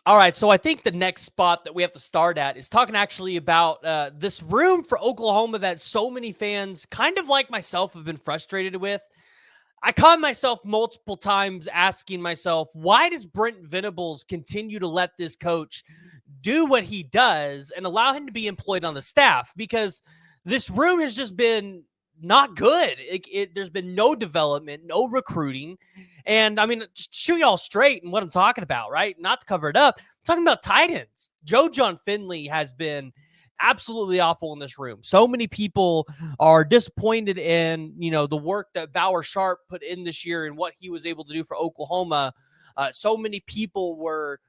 All right, so I think the next spot that we have to start at is talking actually about this room for Oklahoma that so many fans, kind of like myself, have been frustrated with. I caught myself multiple times asking myself, why does Brent Venables continue to let this coach do what he does and allow him to be employed on the staff? Because this room has just been not good. There's been no development, no recruiting. And I mean, just shoot y'all straight and what I'm talking about, right? Not to cover it up. I'm talking about tight ends. John Finley has been absolutely awful in this room. So many people are disappointed in, the work that Bauer Sharp put in this year and what he was able to do for Oklahoma. So many people were,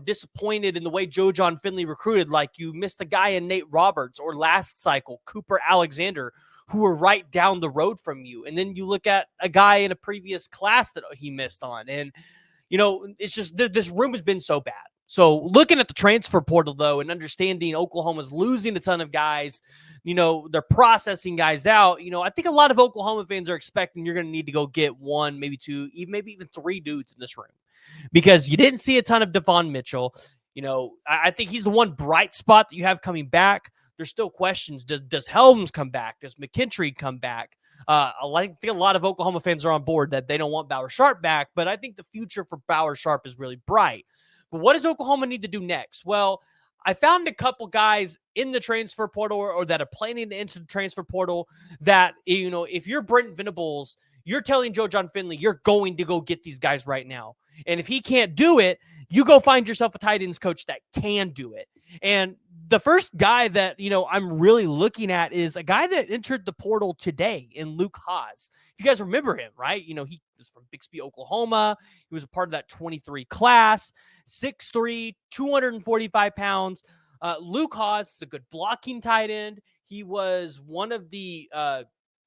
disappointed in the way John Finley recruited. Like you missed a guy in Nate Roberts, or last cycle, Cooper Alexander, who were right down the road from you. And then you look at a guy in a previous class that he missed on. And, it's just this room has been so bad. So looking at the transfer portal, though, and understanding Oklahoma's losing a ton of guys, they're processing guys out. I think a lot of Oklahoma fans are expecting you're going to need to go get one, maybe two, maybe even three dudes in this room, because you didn't see a ton of Devon Mitchell. I think he's the one bright spot that you have coming back. There's still questions. Does Helms come back? Does McKinstry come back? I think a lot of Oklahoma fans are on board that they don't want Bauer Sharp back, but I think the future for Bauer Sharp is really bright. But what does Oklahoma need to do next? Well, I found a couple guys in the transfer portal or that are planning to enter the transfer portal that, if you're Brent Venables, you're telling John Finley, you're going to go get these guys right now. And if he can't do it, you go find yourself a tight ends coach that can do it. And the first guy that, I'm really looking at is a guy that entered the portal today in Luke Hasz. If you guys remember him, right? He was from Bixby, Oklahoma. He was a part of that 23 class, 6'3", 245 pounds. Luke Hasz is a good blocking tight end. He was one of the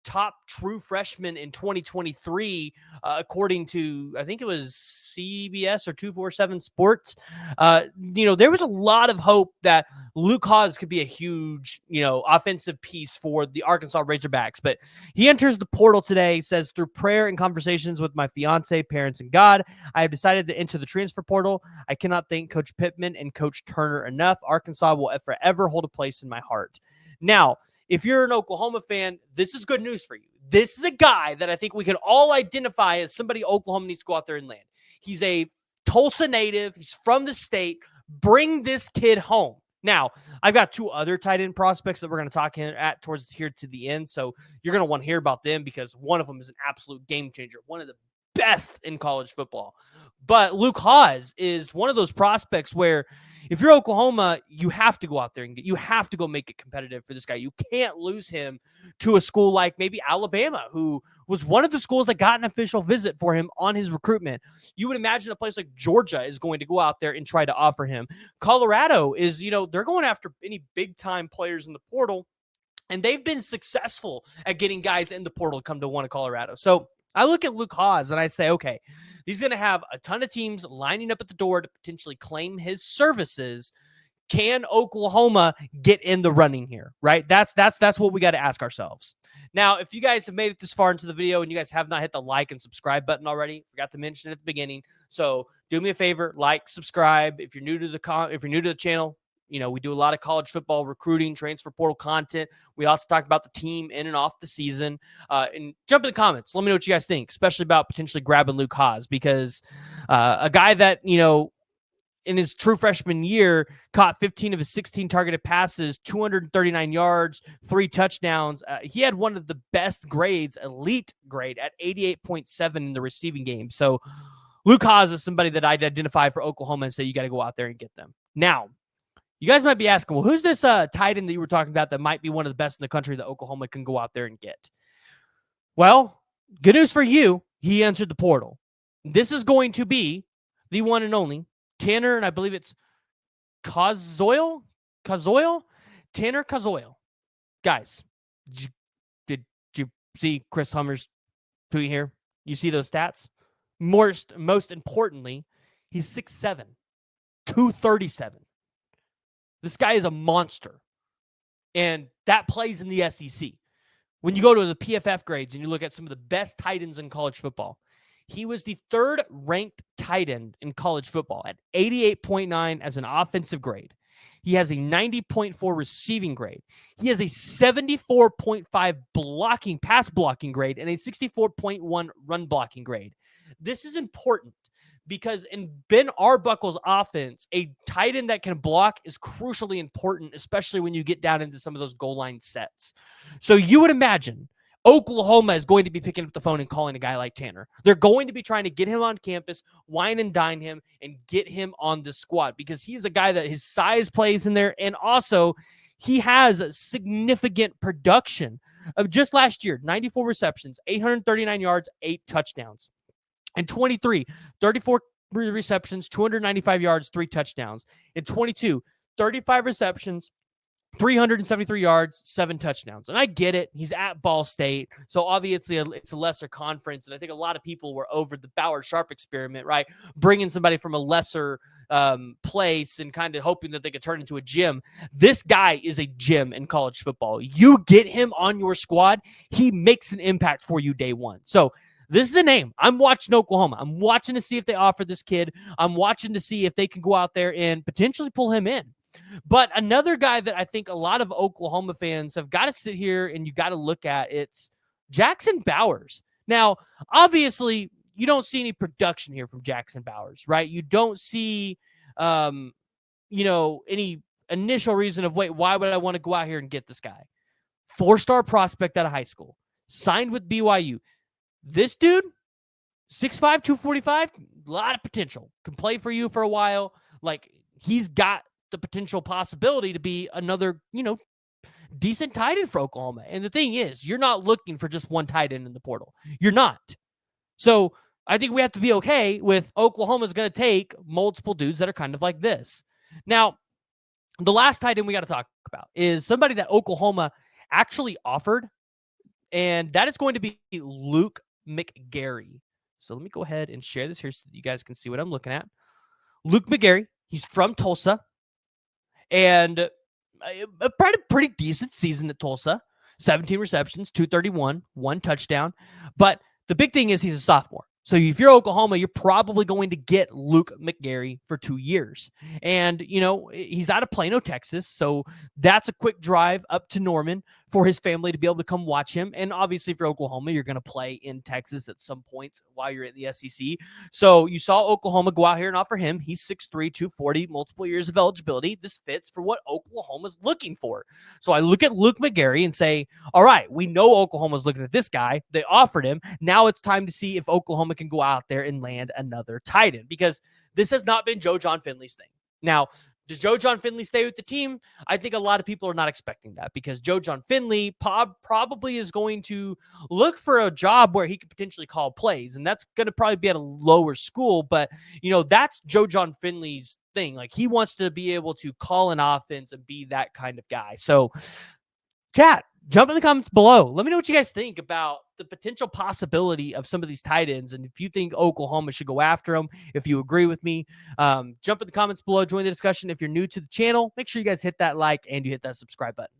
top true freshmen in 2023, according to, I think it was CBS or 247 Sports. There was a lot of hope that Luke Hasz could be a huge, offensive piece for the Arkansas Razorbacks. But he enters the portal today, says, through prayer and conversations with my fiance, parents, and God, I have decided to enter the transfer portal. I cannot thank Coach Pittman and Coach Turner enough. Arkansas will forever hold a place in my heart. Now, if you're an Oklahoma fan, this is good news for you. This is a guy that I think we can all identify as somebody Oklahoma needs to go out there and land. He's a Tulsa native. He's from the state. Bring this kid home. Now, I've got two other tight end prospects that we're going to talk at towards here to the end, so you're going to want to hear about them because one of them is an absolute game changer, one of the best in college football. But Luke Hasz is one of those prospects where if you're Oklahoma, you have to go out there and you have to go make it competitive for this guy. You can't lose him to a school like maybe Alabama, who was one of the schools that got an official visit for him on his recruitment. You would imagine a place like Georgia is going to go out there and try to offer him. Colorado is, they're going after any big-time players in the portal, and they've been successful at getting guys in the portal to come to one of Colorado. So I look at Luke Hasz and I say, okay, he's going to have a ton of teams lining up at the door to potentially claim his services. Can Oklahoma get in the running here, right? That's what we got to ask ourselves. Now, if you guys have made it this far into the video and you guys have not hit the like and subscribe button already, forgot to mention it at the beginning. So do me a favor, like, subscribe. If you're new to the channel, we do a lot of college football recruiting, transfer portal content. We also talk about the team in and off the season. And jump in the comments. Let me know what you guys think, especially about potentially grabbing Luke Hasz, because a guy that, in his true freshman year, caught 15 of his 16 targeted passes, 239 yards, 3 touchdowns. He had one of the best grades, elite grade, at 88.7 in the receiving game. So Luke Hasz is somebody that I'd identify for Oklahoma and say you got to go out there and get them. Now, you guys might be asking, well, who's this tight end that you were talking about that might be one of the best in the country that Oklahoma can go out there and get? Well, good news for you. He entered the portal. This is going to be the one and only Tanner, and I believe it's Koziol? Tanner Koziol. Guys, did you see Chris Hummer's tweet here? You see those stats? Most importantly, he's 6'7", 237. This guy is a monster, and that plays in the SEC. When you go to the PFF grades and you look at some of the best tight ends in college football, He was the third ranked tight end in college football at 88.9 as an offensive grade. He has a 90.4 receiving grade. He has a 74.5 pass blocking grade and a 64.1 run blocking grade. This is important because in Ben Arbuckle's offense, a tight end that can block is crucially important, especially when you get down into some of those goal line sets. So you would imagine Oklahoma is going to be picking up the phone and calling a guy like Tanner. They're going to be trying to get him on campus, wine and dine him, and get him on the squad because he's a guy that his size plays in there. And also, he has significant production of just last year, 94 receptions, 839 yards, 8 touchdowns. And 23, 34 receptions, 295 yards, 3 touchdowns. In 22, 35 receptions, 373 yards, 7 touchdowns. And I get it. He's at Ball State. So obviously it's a lesser conference. And I think a lot of people were over the Bauer Sharp experiment, right? Bringing somebody from a lesser place and kind of hoping that they could turn into a gym. This guy is a gym in college football. You get him on your squad, he makes an impact for you day one. So this is a name. I'm watching Oklahoma. I'm watching to see if they offer this kid. I'm watching to see if they can go out there and potentially pull him in. But another guy that I think a lot of Oklahoma fans have got to sit here and you got to look at, it's Jackson Bowers. Now, obviously, you don't see any production here from Jackson Bowers, right? You don't see, any initial reason of, why would I want to go out here and get this guy? 4-star prospect out of high school, signed with BYU. This dude, 6'5", 245, a lot of potential. Can play for you for a while. Like, he's got the potential possibility to be another, decent tight end for Oklahoma. And the thing is, you're not looking for just one tight end in the portal. You're not. So I think we have to be okay with Oklahoma's going to take multiple dudes that are kind of like this. Now, the last tight end we got to talk about is somebody that Oklahoma actually offered, and that is going to be Luke McGary. So let me go ahead and share this here so that you guys can see what I'm looking at. Luke McGary, he's from Tulsa, and a pretty decent season at Tulsa. 17 receptions, 231, 1 touchdown. But the big thing is he's a sophomore. So if you're Oklahoma, you're probably going to get Luke McGary for 2 years. And, he's out of Plano, Texas. So that's a quick drive up to Norman for his family to be able to come watch him. And obviously, if you're Oklahoma, you're going to play in Texas at some points while you're in the SEC. So you saw Oklahoma go out here and offer him. He's 6'3", 240, multiple years of eligibility. This fits for what Oklahoma's looking for. So I look at Luke McGary and say, all right, we know Oklahoma's looking at this guy. They offered him. Now it's time to see if Oklahoma can go out there and land another tight end, because this has not been Joe John Finley's thing. Now, does Joe John Finley stay with the team? I think a lot of people are not expecting that, because Joe John Finley probably is going to look for a job where he could potentially call plays, and that's going to probably be at a lower school. But, that's Joe John Finley's thing. Like, he wants to be able to call an offense and be that kind of guy. So, chat, jump in the comments below. Let me know what you guys think about the potential possibility of some of these tight ends, and if you think Oklahoma should go after them, if you agree with me. Jump in the comments below, join the discussion. If you're new to the channel, make sure you guys hit that like and you hit that subscribe button.